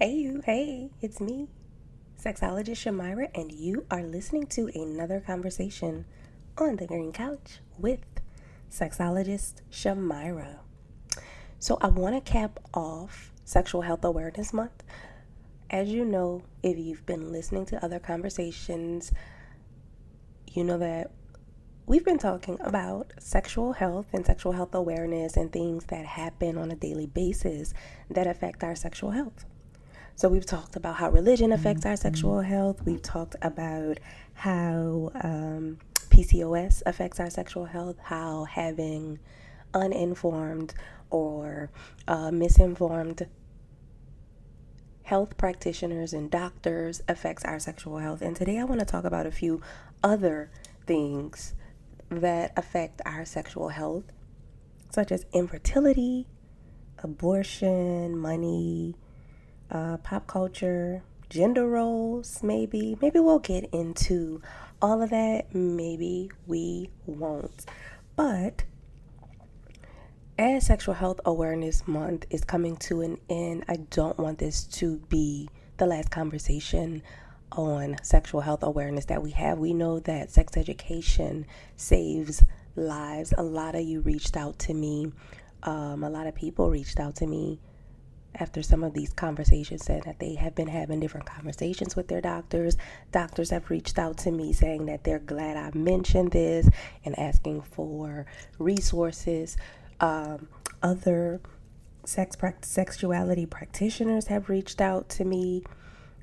Hey, it's me, sexologist Shamira, and you are listening to another conversation on the green couch with sexologist Shamira. So, I want to cap off Sexual Health Awareness Month. As you know, if you've been listening to other conversations, you know that we've been talking about sexual health and sexual health awareness and things that happen on a daily basis that affect our sexual health. So we've talked about how religion affects our sexual health. We've talked about how PCOS affects our sexual health, how having uninformed or misinformed health practitioners and doctors affects our sexual health. And today I want to talk about a few other things that affect our sexual health, such as infertility, abortion, money, pop culture, gender roles, maybe we'll get into all of that, maybe we won't. But as Sexual Health Awareness Month is coming to an end, I don't want this to be the last conversation on sexual health awareness that we have. We know that sex education saves lives. A lot of you reached out to me. A lot of people reached out to me after some of these conversations, said that they have been having different conversations with their doctors. Doctors have reached out to me saying that they're glad I mentioned this and asking for resources. Other sexuality practitioners have reached out to me.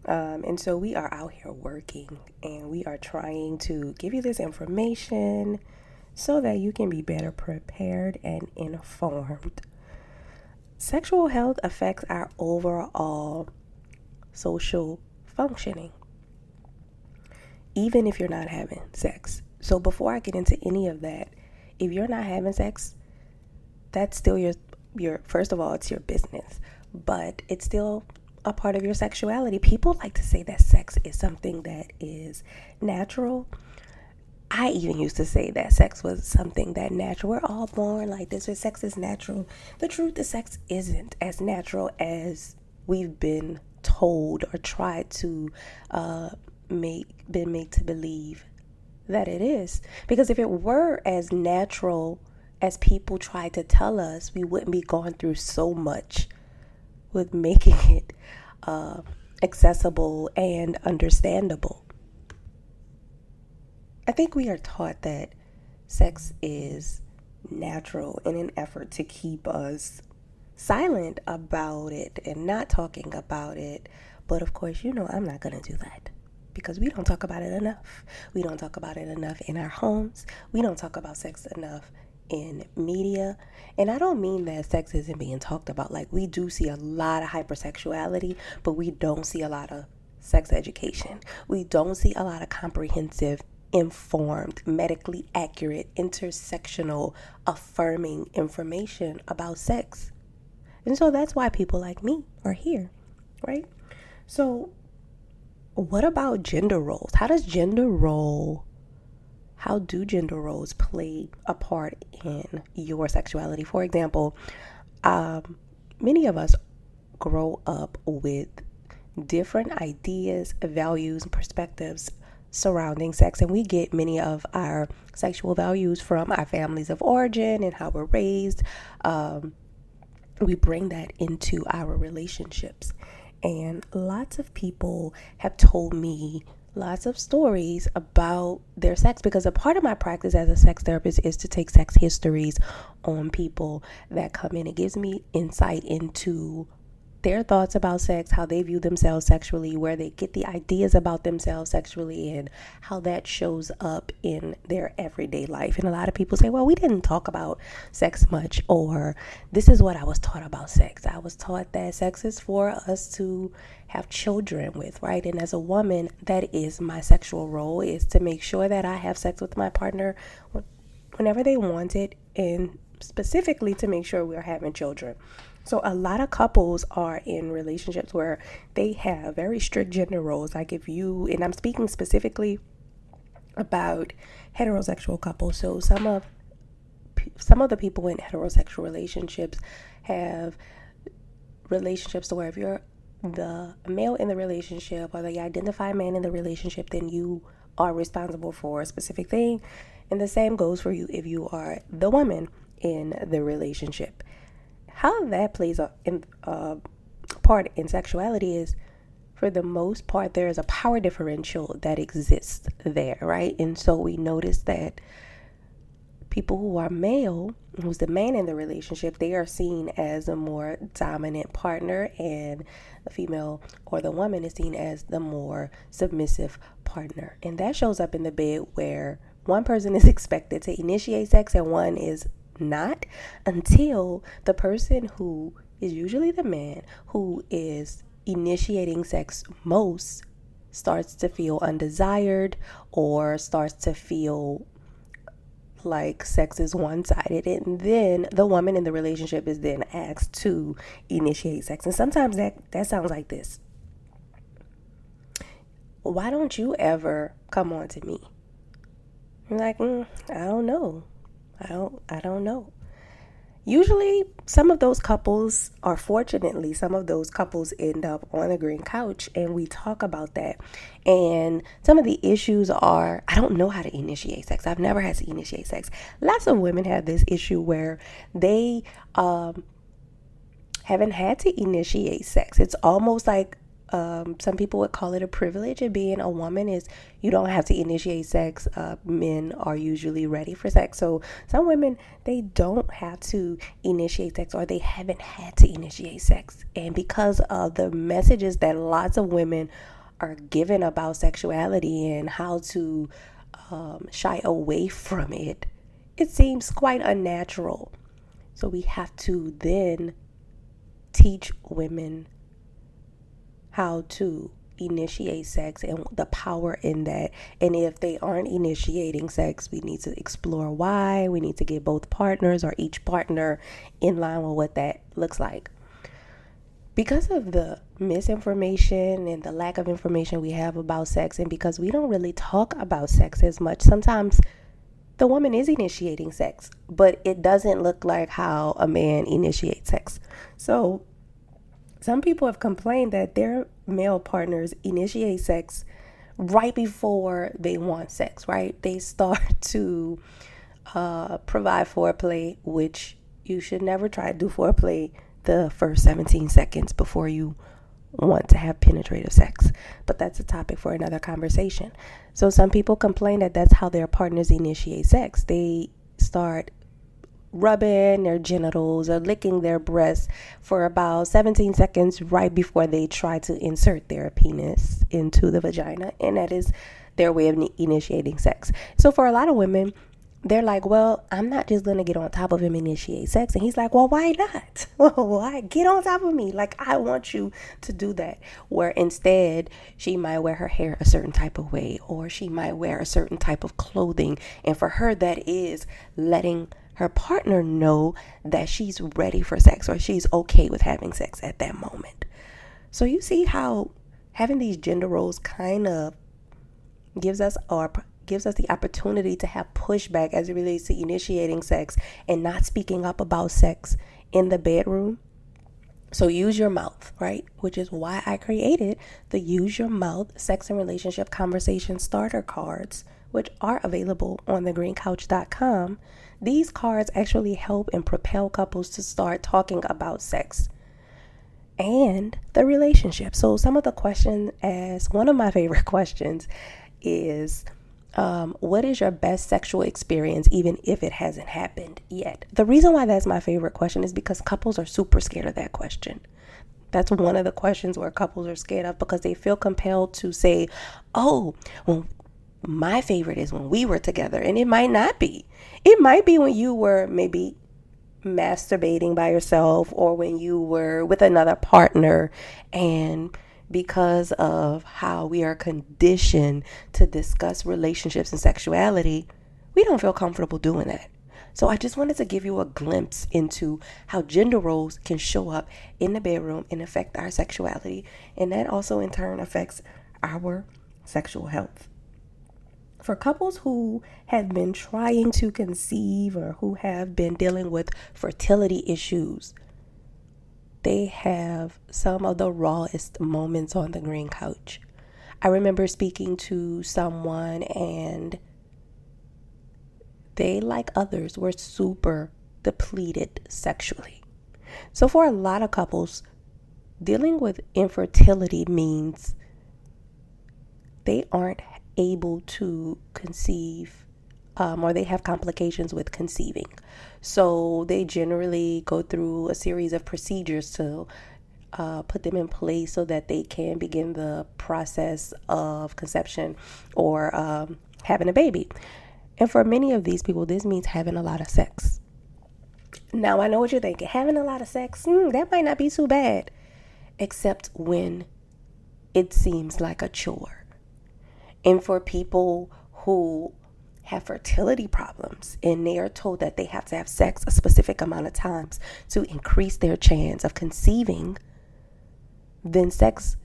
And so we are out here working and we are trying to give you this information so that you can be better prepared and informed. Sexual health affects our overall social functioning, even if you're not having sex. So before I get into any of that, if you're not having sex, that's still your first of all, it's your business, but it's still a part of your sexuality. People like to say that sex is something that is natural. I even used to say that sex was something that natural. We're all born like this, sex is natural. The truth is sex isn't as natural as we've been told or tried to been made to believe that it is. Because if it were as natural as people try to tell us, we wouldn't be going through so much with making it accessible and understandable. I think we are taught that sex is natural in an effort to keep us silent about it and not talking about it. But of course, I'm not going to do that because we don't talk about it enough. We don't talk about it enough in our homes. We don't talk about sex enough in media. And I don't mean that sex isn't being talked about. Like, we do see a lot of hypersexuality, but we don't see a lot of sex education. We don't see a lot of comprehensive, informed, medically accurate, intersectional, affirming information about sex. And so that's why people like me are here, right? So what about gender roles? How do gender roles play a part in your sexuality? For example, many of us grow up with different ideas, values, and perspectives surrounding sex, and we get many of our sexual values from our families of origin and how we're raised. We bring that into our relationships, and lots of people have told me lots of stories about their sex, because a part of my practice as a sex therapist is to take sex histories on people that come in. It gives me insight into their thoughts about sex, how they view themselves sexually, where they get the ideas about themselves sexually, and how that shows up in their everyday life. And a lot of people say, well, we didn't talk about sex much, or this is what I was taught about sex. I was taught that sex is for us to have children with, right? And as a woman, that is my sexual role, is to make sure that I have sex with my partner whenever they want it, and specifically to make sure we're having children. So a lot of couples are in relationships where they have very strict gender roles. Like and I'm speaking specifically about heterosexual couples. So some of the people in heterosexual relationships have relationships to where if you're the male in the relationship or the identified man in the relationship, then you are responsible for a specific thing. And the same goes for you if you are the woman in the relationship. How that plays a part in sexuality is, for the most part, there is a power differential that exists there, right? And so we notice that people who are male, who's the man in the relationship, they are seen as a more dominant partner, and the female or the woman is seen as the more submissive partner. And that shows up in the bed where one person is expected to initiate sex and one is not, until the person who is usually the man who is initiating sex most starts to feel undesired or starts to feel like sex is one-sided, and then the woman in the relationship is then asked to initiate sex. And sometimes that sounds like this: why don't you ever come on to me? I'm like, I don't know. I don't know. Usually, some of those couples, or fortunately, some of those couples end up on the green couch and we talk about that. And some of the issues are, I don't know how to initiate sex. I've never had to initiate sex. Lots of women have this issue where they haven't had to initiate sex. It's almost like some people would call it a privilege of being a woman, is you don't have to initiate sex. Men are usually ready for sex. So some women, they don't have to initiate sex, or they haven't had to initiate sex. And because of the messages that lots of women are given about sexuality and how to shy away from it, it seems quite unnatural. So we have to then teach women how to initiate sex and the power in that. And if they aren't initiating sex, we need to explore why. We need to get both partners or each partner in line with what that looks like. Because of the misinformation and the lack of information we have about sex, and because we don't really talk about sex as much, sometimes the woman is initiating sex, but it doesn't look like how a man initiates sex. So some people have complained that their male partners initiate sex right before they want sex, right? They start to provide foreplay, which you should never try to do foreplay the first 17 seconds before you want to have penetrative sex. But that's a topic for another conversation. So some people complain that that's how their partners initiate sex. They start rubbing their genitals or licking their breasts for about 17 seconds right before they try to insert their penis into the vagina, and that is their way of initiating sex. So for a lot of women, they're like, well, I'm not just gonna get on top of him and initiate sex. And he's like, well, why not? Well, why get on top of me? Like, I want you to do that. Where instead she might wear her hair a certain type of way, or she might wear a certain type of clothing, and for her that is letting her partner know that she's ready for sex, or she's okay with having sex at that moment. So you see how having these gender roles kind of gives us the opportunity to have pushback as it relates to initiating sex and not speaking up about sex in the bedroom. So use your mouth, right? Which is why I created the Use Your Mouth Sex and Relationship Conversation Starter Cards, which are available on thegreencouch.com. These cards actually help and propel couples to start talking about sex and the relationship. So some of the questions, as one of my favorite questions is, what is your best sexual experience, even if it hasn't happened yet? The reason why that's my favorite question is because couples are super scared of that question. That's one of the questions where couples are scared of, because they feel compelled to say, oh, well, my favorite is when we were together. And it might not be. It might be when you were maybe masturbating by yourself, or when you were with another partner, and because of how we are conditioned to discuss relationships and sexuality, we don't feel comfortable doing that. So I just wanted to give you a glimpse into how gender roles can show up in the bedroom and affect our sexuality, and that also in turn affects our sexual health. For couples who have been trying to conceive or who have been dealing with fertility issues, they have some of the rawest moments on the green couch. I remember speaking to someone and they, like others, were super depleted sexually. So for a lot of couples, dealing with infertility means they aren't able to conceive, or they have complications with conceiving. So they generally go through a series of procedures to put them in place so that they can begin the process of conception or having a baby. And for many of these people, this means having a lot of sex. Now, I know what you're thinking. Having a lot of sex, that might not be too bad, except when it seems like a chore. And for people who have fertility problems and they are told that they have to have sex a specific amount of times to increase their chance of conceiving, then sex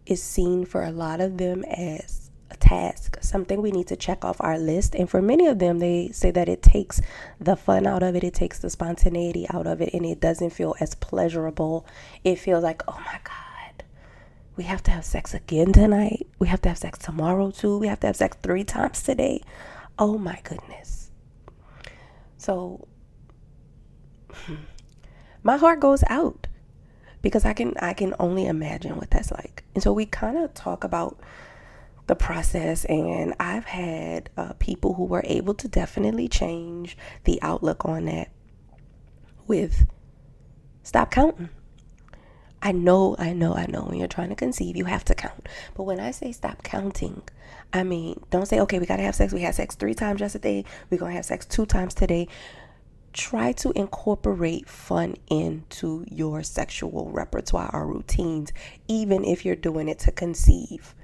is seen for a lot of them as a task, something we need to check off our list. And for many of them, they say that it takes the fun out of it, it takes the spontaneity out of it, and it doesn't feel as pleasurable. It feels like, oh my God, we have to have sex again tonight. We have to have sex tomorrow too. We have to have sex 3 times today. Oh my goodness. So my heart goes out because I can only imagine what that's like. And so we kind of talk about the process, and I've had people who were able to definitely change the outlook on that with stop counting. I know when you're trying to conceive, you have to count. But when I say stop counting, I mean, don't say, okay, we got to have sex. We had sex 3 times yesterday. We're going to have sex 2 times today. Try to incorporate fun into your sexual repertoire or routines, even if you're doing it to conceive.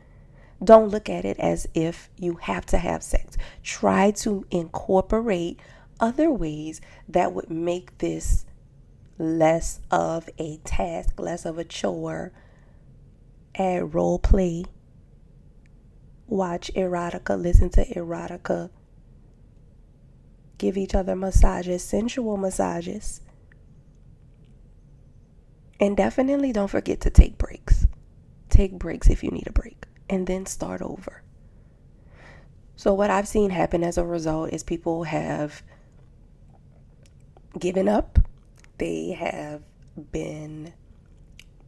Don't look at it as if you have to have sex. Try to incorporate other ways that would make this less of a task, less of a chore. Add role play. Watch erotica, listen to erotica. Give each other massages, sensual massages. And definitely don't forget to take breaks. Take breaks if you need a break. And then start over. So what I've seen happen as a result is people have given up. They have been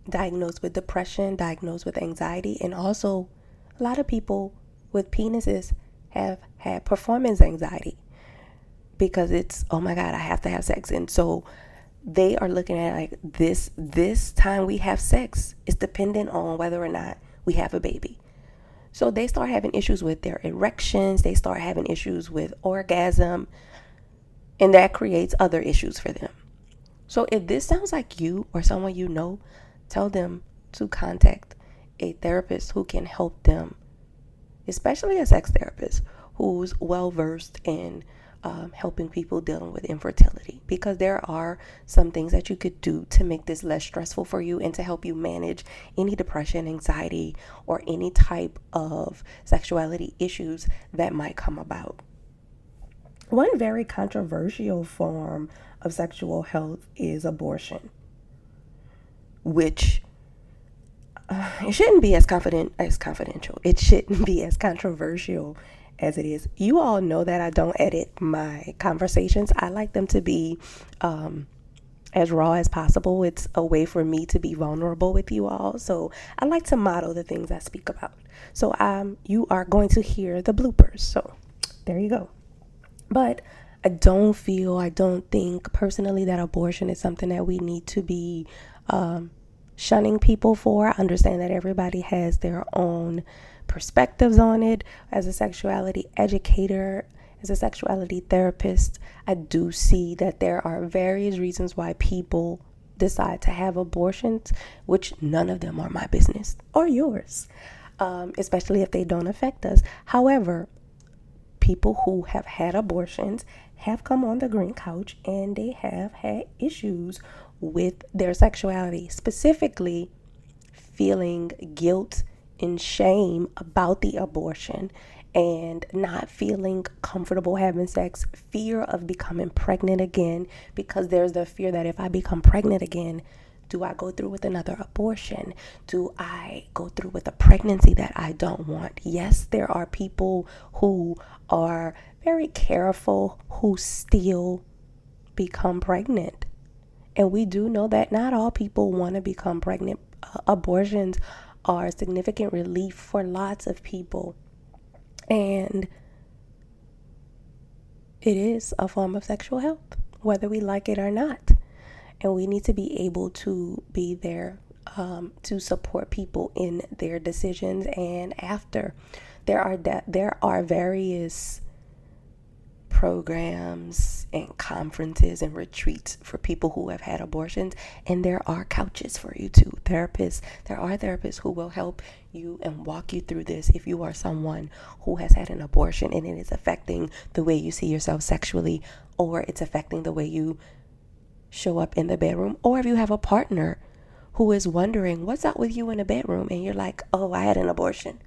diagnosed with depression, diagnosed with anxiety, and also a lot of people with penises have had performance anxiety because it's, oh my God, I have to have sex. And so they are looking at like this time we have sex is dependent on whether or not we have a baby. So they start having issues with their erections, they start having issues with orgasm, and that creates other issues for them. So if this sounds like you or someone you know, tell them to contact a therapist who can help them, especially a sex therapist who's well-versed in helping people dealing with infertility, because there are some things that you could do to make this less stressful for you and to help you manage any depression, anxiety, or any type of sexuality issues that might come about. One very controversial form of sexual health is abortion, which it shouldn't be as confidential. It shouldn't be as controversial as it is. You all know that I don't edit my conversations. I like them to be as raw as possible. It's a way for me to be vulnerable with you all. So I like to model the things I speak about. So you are going to hear the bloopers. So there you go. But I don't think personally that abortion is something that we need to be shunning people for. I understand that everybody has their own perspectives on it. As a sexuality educator, as a sexuality therapist, I do see that there are various reasons why people decide to have abortions, which none of them are my business or yours, especially if they don't affect us. However, people who have had abortions have come on the green couch and they have had issues with their sexuality, specifically feeling guilt and shame about the abortion and not feeling comfortable having sex, fear of becoming pregnant again, because there's the fear that if I become pregnant again, Do I go through with another abortion? Do I go through with a pregnancy that I don't want? Yes, there are people who are very careful who still become pregnant. And we do know that not all people want to become pregnant. Abortions are significant relief for lots of people. And it is a form of sexual health, whether we like it or not. And we need to be able to be there to support people in their decisions. And after, there are various programs and conferences and retreats for people who have had abortions, and there are couches for you too. There are therapists who will help you and walk you through this if you are someone who has had an abortion and it is affecting the way you see yourself sexually, or it's affecting the way you show up in the bedroom, or if you have a partner who is wondering what's up with you in the bedroom and you're like, oh, I had an abortion.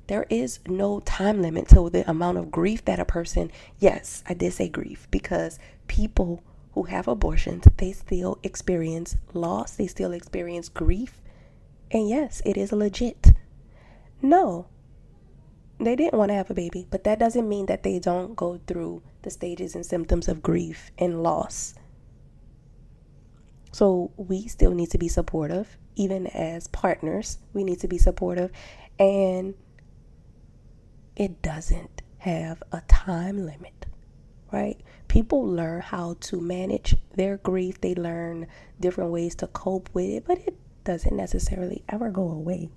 There is no time limit to the amount of grief that a person, yes, I did say grief, because people who have abortions, they still experience loss, they still experience grief. And yes, it is legit. No, they didn't want to have a baby, but that doesn't mean that they don't go through the stages and symptoms of grief and loss. So we still need to be supportive, even as partners, we need to be supportive. And it doesn't have a time limit, right? People learn how to manage their grief. They learn different ways to cope with it, but it doesn't necessarily ever go away.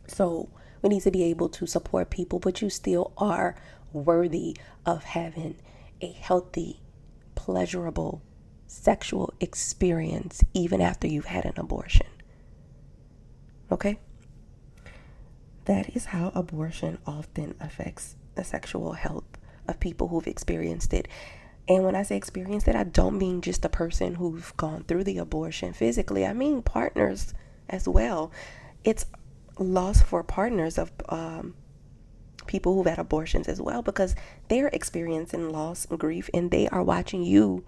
So we need to be able to support people, but you still are worthy of having a healthy, pleasurable sexual experience even after you've had an abortion. Okay? That is how abortion often affects the sexual health of people who've experienced it. And when I say experienced it, I don't mean just the person who's gone through the abortion physically. I mean partners as well. It's loss for partners of people who've had abortions as well, because they're experiencing loss and grief, and they are watching you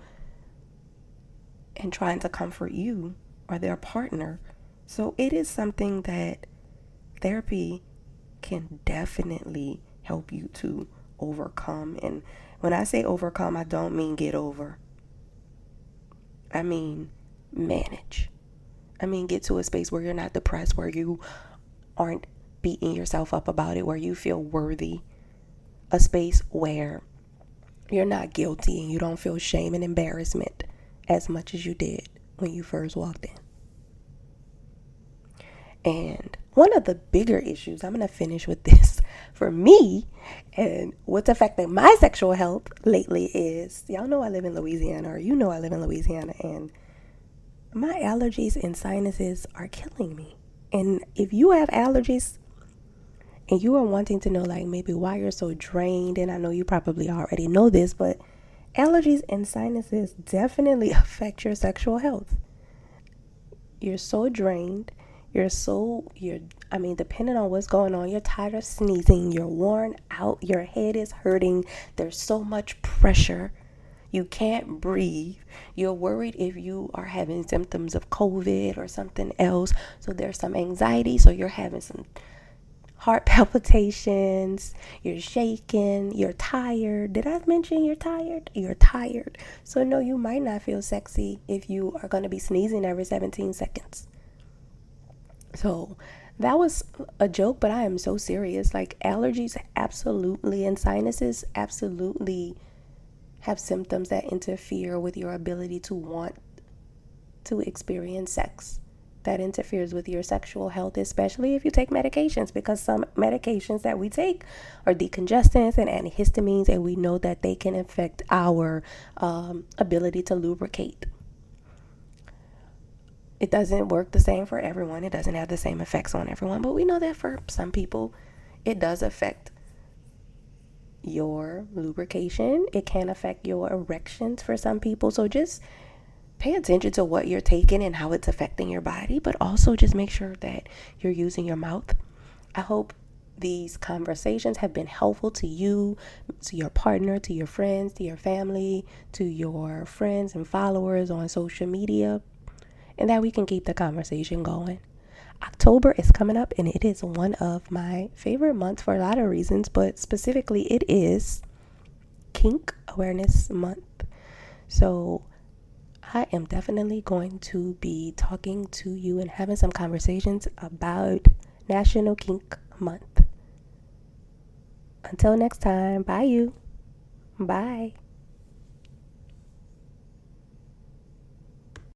and trying to comfort you or their partner. So it is something that therapy can definitely help you to overcome. And when I say overcome, I don't mean get over. I mean manage. I mean get to a space where you're not depressed, where you aren't beating yourself up about it, where you feel worthy. A space where you're not guilty and you don't feel shame and embarrassment as much as you did when you first walked in. And one of the bigger issues, I'm going to finish with this, for me, and what's affecting my sexual health lately is, y'all know I live in Louisiana, or you know I live in Louisiana, and my allergies and sinuses are killing me. And if you have allergies and you are wanting to know like maybe why you're so drained, and I know you probably already know this, but allergies and sinuses definitely affect your sexual health. You're so drained. Depending on what's going on, you're tired of sneezing, you're worn out, your head is hurting, there's so much pressure, you can't breathe, you're worried if you are having symptoms of COVID or something else, so there's some anxiety, so you're having some heart palpitations, you're shaking, you're tired. Did I mention you're tired? You're tired. So no, you might not feel sexy if you are going to be sneezing every 17 seconds. So that was a joke, but I am so serious. Like allergies absolutely, and sinuses absolutely have symptoms that interfere with your ability to want to experience sex. That interferes with your sexual health, especially if you take medications, because some medications that we take are decongestants and antihistamines, and we know that they can affect our ability to lubricate. It doesn't work the same for everyone. It doesn't have the same effects on everyone, but we know that for some people, it does affect your lubrication. It can affect your erections for some people. So just pay attention to what you're taking and how it's affecting your body, but also just make sure that you're using your mouth. I hope these conversations have been helpful to you, to your partner, to your friends, to your family, to your friends and followers on social media. and that we can keep the conversation going. October is coming up, and it is one of my favorite months for a lot of reasons, but specifically it is Kink Awareness Month. So I am definitely going to be talking to you and having some conversations about National Kink Month. Until next time, bye you. Bye.